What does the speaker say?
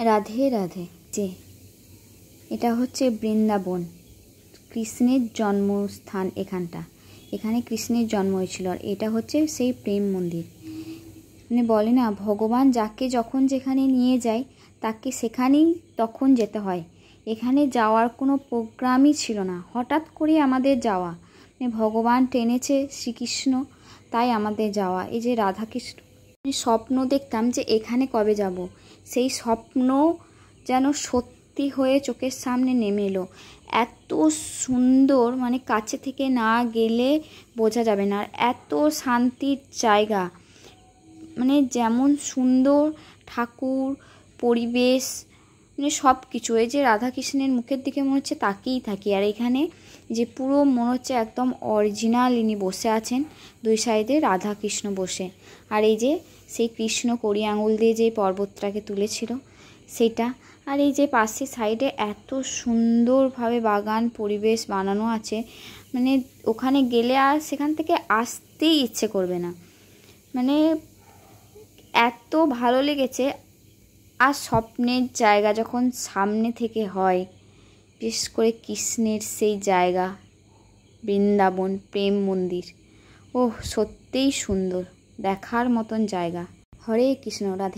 রাধে রাধে। যে এটা হচ্ছে বৃন্দাবন, কৃষ্ণের জন্মস্থান। এখানে কৃষ্ণের জন্ম হয়েছিল। আর এটা হচ্ছে সেই প্রেম মন্দির। মানে বলে না, ভগবান যাকে যখন যেখানে নিয়ে যায় তাকে সেখানেই তখন যেতে হয়। এখানে যাওয়ার কোনো প্রোগ্রামই ছিল না, হঠাৎ করে আমাদের যাওয়া। মানে ভগবান টেনেছে শ্রীকৃষ্ণ, তাই আমাদের যাওয়া। এই যে রাধাকৃষ্ণ, স্বপ্ন দেখতাম যে এখানে কবে যাব, সেই স্বপ্ন যেন সত্যি হয়ে চোখের সামনে নেমে এলো। এত সুন্দর, মানে কাছে থেকে না গেলে বোঝা যাবে না। আর এত শান্তির জায়গা, মানে যেমন সুন্দর ঠাকুর, পরিবেশ, মানে সব কিছু। এই যে রাধাকৃষ্ণের মুখের দিকে মনে হচ্ছে তাকিয়েই থাকি। আর এখানে যে পুরো মনে হচ্ছে একদম অরিজিনাল ইনি বসে আছেন, দুই সাইডে রাধাকৃষ্ণ বসে। আর এই যে সেই কৃষ্ণ কড়ি আঙুল দিয়ে যে পর্বতটাকে তুলেছিল সেটা। আর এই যে পাশে সাইডে এত সুন্দরভাবে বাগান পরিবেশ বানানো আছে, মানে ওখানে গেলে আর সেখান থেকে আসতেই ইচ্ছে করবে না। মানে এত ভালো লেগেছে। আর স্বপ্নের জায়গা যখন সামনে থেকে হয়, বিশেষ করে কৃষ্ণের সেই জায়গা বৃন্দাবন প্রেম মন্দির, ও সত্যিই সুন্দর, দেখার মতন জায়গা। হরে কৃষ্ণ। রাধে।